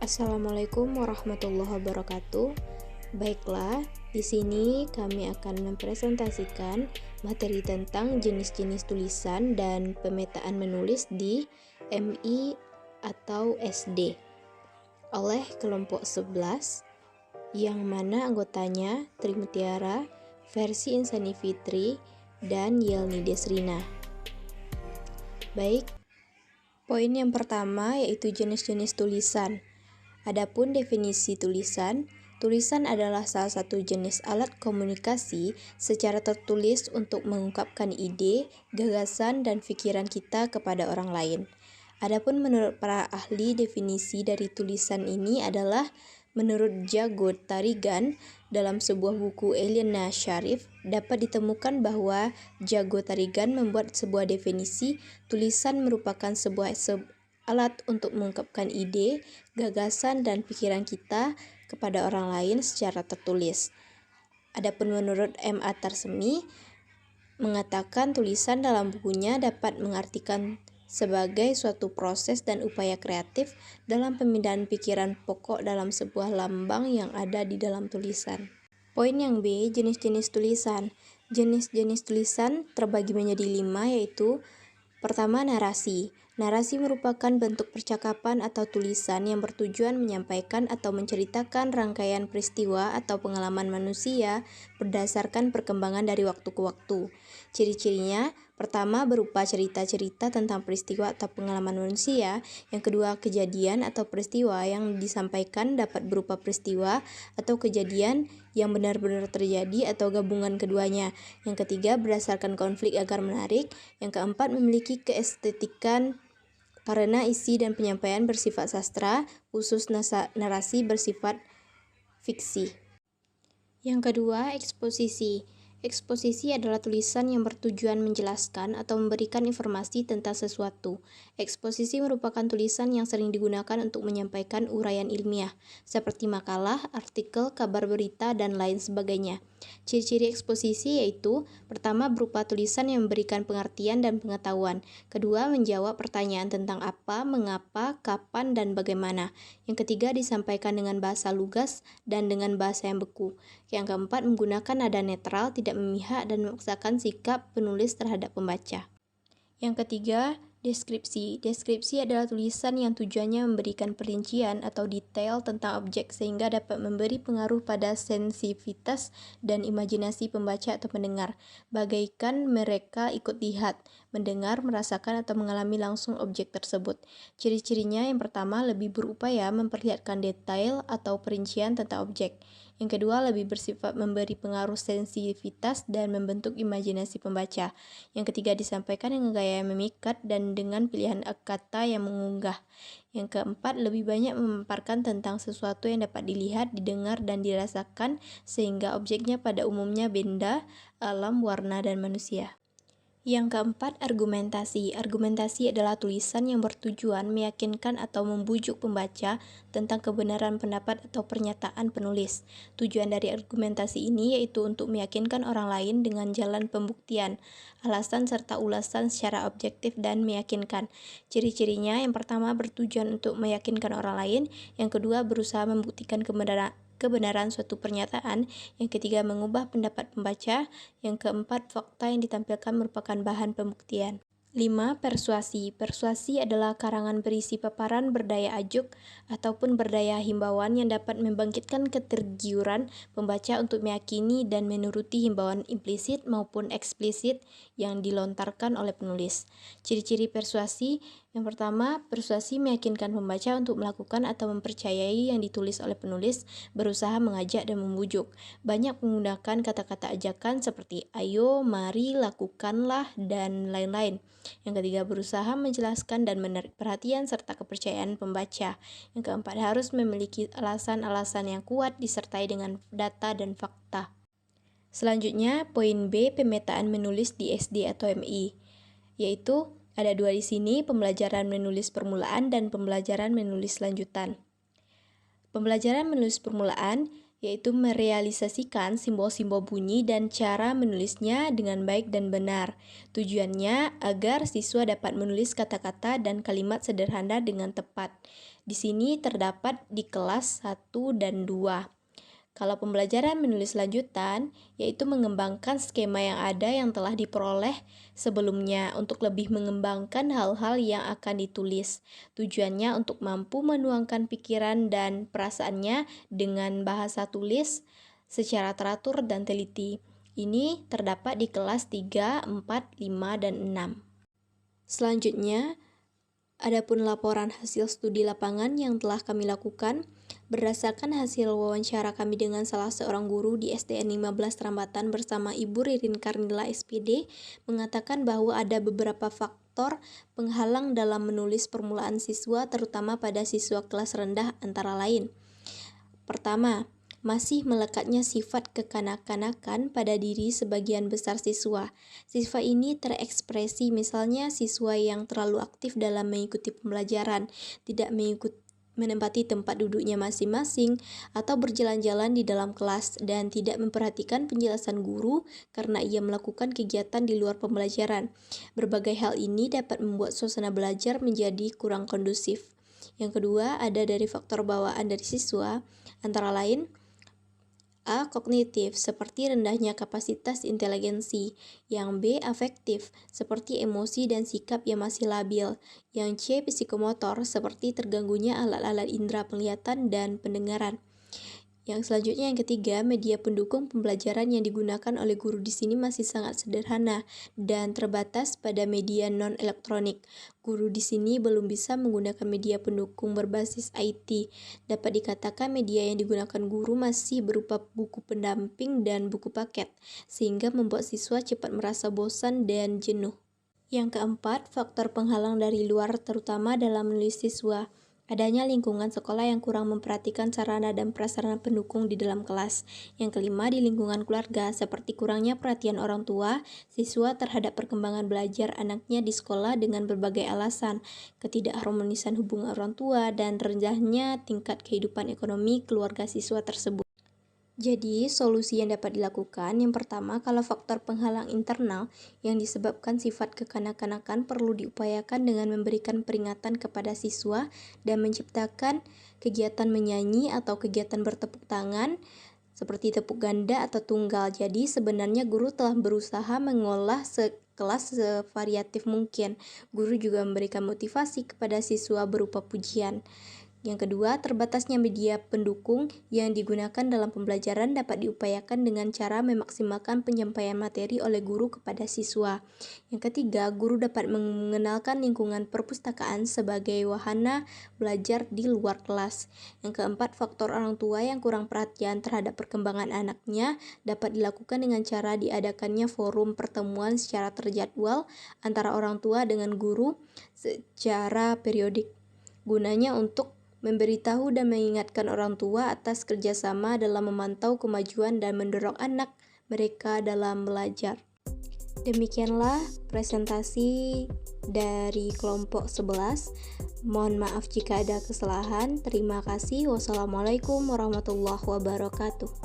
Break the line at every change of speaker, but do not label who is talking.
Assalamualaikum warahmatullahi wabarakatuh. Baiklah, di sini kami akan mempresentasikan materi tentang jenis-jenis tulisan dan pemetaan menulis di MI atau SD oleh kelompok 11 yang mana anggotanya Trimutiara, Versi Insani Fitri, dan Yelni Desrina. Baik, poin yang pertama yaitu jenis-jenis tulisan. Adapun definisi tulisan, tulisan adalah salah satu jenis alat komunikasi secara tertulis untuk mengungkapkan ide, gagasan, dan pikiran kita kepada orang lain. Adapun menurut para ahli, definisi dari tulisan ini adalah menurut Jago Tarigan dalam sebuah buku Eliana Sharif dapat ditemukan bahwa Jago Tarigan membuat sebuah definisi tulisan merupakan sebuah alat untuk mengungkapkan ide, gagasan, dan pikiran kita kepada orang lain secara tertulis. Adapun menurut M. Atarsemi mengatakan tulisan dalam bukunya dapat mengartikan sebagai suatu proses dan upaya kreatif dalam pemindahan pikiran pokok dalam sebuah lambang yang ada di dalam tulisan. Poin yang B, jenis-jenis tulisan. Jenis-jenis tulisan terbagi menjadi 5, yaitu pertama, narasi. Narasi merupakan bentuk percakapan atau tulisan yang bertujuan menyampaikan atau menceritakan rangkaian peristiwa atau pengalaman manusia berdasarkan perkembangan dari waktu ke waktu. Ciri-cirinya, pertama berupa cerita-cerita tentang peristiwa atau pengalaman manusia. Yang kedua, kejadian atau peristiwa yang disampaikan dapat berupa peristiwa atau kejadian yang benar-benar terjadi atau gabungan keduanya. Yang ketiga, berdasarkan konflik agar menarik. Yang keempat, memiliki keestetikan karena isi dan penyampaian bersifat sastra, khusus narasi bersifat fiksi. Yang kedua, eksposisi. Eksposisi adalah tulisan yang bertujuan menjelaskan atau memberikan informasi tentang sesuatu. Eksposisi merupakan tulisan yang sering digunakan untuk menyampaikan uraian ilmiah, seperti makalah, artikel, kabar berita, dan lain sebagainya. Ciri-ciri eksposisi yaitu, pertama berupa tulisan yang memberikan pengertian dan pengetahuan. Kedua, menjawab pertanyaan tentang apa, mengapa, kapan, dan bagaimana. Yang ketiga, disampaikan dengan bahasa lugas dan dengan bahasa yang beku. Yang keempat, menggunakan nada netral, tidak memihak, dan memaksakan sikap penulis terhadap pembaca. Yang ketiga, deskripsi. Deskripsi adalah tulisan yang tujuannya memberikan perincian atau detail tentang objek sehingga dapat memberi pengaruh pada sensitivitas dan imajinasi pembaca atau pendengar, bagaikan mereka ikut lihat, mendengar, merasakan, atau mengalami langsung objek tersebut. Ciri-cirinya yang pertama lebih berupaya memperlihatkan detail atau perincian tentang objek. Yang kedua, lebih bersifat memberi pengaruh sensitivitas dan membentuk imajinasi pembaca. Yang ketiga, disampaikan dengan gaya yang memikat dan dengan pilihan kata yang mengunggah. Yang keempat, lebih banyak memaparkan tentang sesuatu yang dapat dilihat, didengar, dan dirasakan sehingga objeknya pada umumnya benda, alam, warna, dan manusia. Yang keempat, argumentasi. Argumentasi adalah tulisan yang bertujuan meyakinkan atau membujuk pembaca tentang kebenaran pendapat atau pernyataan penulis. Tujuan dari argumentasi ini yaitu untuk meyakinkan orang lain dengan jalan pembuktian, alasan serta ulasan secara objektif dan meyakinkan. Ciri-cirinya yang pertama bertujuan untuk meyakinkan orang lain, yang kedua berusaha membuktikan kebenaran suatu pernyataan, yang ketiga mengubah pendapat pembaca, yang keempat fakta yang ditampilkan merupakan bahan pembuktian. 5. Persuasi. Persuasi adalah karangan berisi paparan berdaya ajuk ataupun berdaya himbauan yang dapat membangkitkan ketergiuran pembaca untuk meyakini dan menuruti himbauan implisit maupun eksplisit yang dilontarkan oleh penulis. Ciri-ciri persuasi yang pertama, persuasi meyakinkan pembaca untuk melakukan atau mempercayai yang ditulis oleh penulis, berusaha mengajak dan membujuk. Banyak menggunakan kata-kata ajakan seperti ayo, mari, lakukanlah, dan lain-lain. Yang ketiga, berusaha menjelaskan dan menarik perhatian serta kepercayaan pembaca. Yang keempat, harus memiliki alasan-alasan yang kuat disertai dengan data dan fakta. Selanjutnya, poin B, pemetaan menulis di SD atau MI, yaitu ada dua di sini, pembelajaran menulis permulaan dan pembelajaran menulis lanjutan. Pembelajaran menulis permulaan yaitu merealisasikan simbol-simbol bunyi dan cara menulisnya dengan baik dan benar. Tujuannya agar siswa dapat menulis kata-kata dan kalimat sederhana dengan tepat. Di sini terdapat di kelas 1 dan 2. Kalau pembelajaran menulis lanjutan, yaitu mengembangkan skema yang ada yang telah diperoleh sebelumnya untuk lebih mengembangkan hal-hal yang akan ditulis. Tujuannya untuk mampu menuangkan pikiran dan perasaannya dengan bahasa tulis secara teratur dan teliti. Ini terdapat di kelas 3, 4, 5, dan 6. Selanjutnya, adapun laporan hasil studi lapangan yang telah kami lakukan berdasarkan hasil wawancara kami dengan salah seorang guru di SDN 15 Rambatan bersama Ibu Ririn Karnila SPD mengatakan bahwa ada beberapa faktor penghalang dalam menulis permulaan siswa terutama pada siswa kelas rendah antara lain. Pertama, masih melekatnya sifat kekanak-kanakan pada diri sebagian besar siswa. Siswa ini terekspresi misalnya siswa yang terlalu aktif dalam mengikuti pembelajaran, tidak menempati tempat duduknya masing-masing, atau berjalan-jalan di dalam kelas dan tidak memperhatikan penjelasan guru karena ia melakukan kegiatan di luar pembelajaran. Berbagai hal ini dapat membuat suasana belajar menjadi kurang kondusif. Yang kedua, ada dari faktor bawaan dari siswa, antara lain A. Kognitif, seperti rendahnya kapasitas inteligensi. Yang B. Afektif, seperti emosi dan sikap yang masih labil. Yang C. Psikomotor, seperti terganggunya alat-alat indera penglihatan dan pendengaran. Yang selanjutnya yang ketiga, media pendukung pembelajaran yang digunakan oleh guru di sini masih sangat sederhana dan terbatas pada media non-elektronik. Guru di sini belum bisa menggunakan media pendukung berbasis IT. Dapat dikatakan media yang digunakan guru masih berupa buku pendamping dan buku paket, sehingga membuat siswa cepat merasa bosan dan jenuh. Yang keempat, faktor penghalang dari luar terutama dalam menulis siswa. Adanya lingkungan sekolah yang kurang memperhatikan sarana dan prasarana pendukung di dalam kelas. Yang kelima, di lingkungan keluarga, seperti kurangnya perhatian orang tua, siswa terhadap perkembangan belajar anaknya di sekolah dengan berbagai alasan, ketidakharmonisan hubungan orang tua, dan rendahnya tingkat kehidupan ekonomi keluarga siswa tersebut. Jadi, solusi yang dapat dilakukan, yang pertama, kalau faktor penghalang internal yang disebabkan sifat kekanak-kanakan perlu diupayakan dengan memberikan peringatan kepada siswa dan menciptakan kegiatan menyanyi atau kegiatan bertepuk tangan, seperti tepuk ganda atau tunggal. Jadi, sebenarnya guru telah berusaha mengolah kelas sevariatif mungkin. Guru juga memberikan motivasi kepada siswa berupa pujian. Yang kedua, terbatasnya media pendukung yang digunakan dalam pembelajaran dapat diupayakan dengan cara memaksimalkan penyampaian materi oleh guru kepada siswa. Yang ketiga, guru dapat mengenalkan lingkungan perpustakaan sebagai wahana belajar di luar kelas. Yang keempat, faktor orang tua yang kurang perhatian terhadap perkembangan anaknya dapat dilakukan dengan cara diadakannya forum pertemuan secara terjadwal antara orang tua dengan guru secara periodik. Gunanya untuk memberitahu dan mengingatkan orang tua atas kerjasama dalam memantau kemajuan dan mendorong anak mereka dalam belajar. Demikianlah presentasi dari kelompok 11. Mohon maaf jika ada kesalahan. Terima kasih. Wassalamualaikum warahmatullahi wabarakatuh.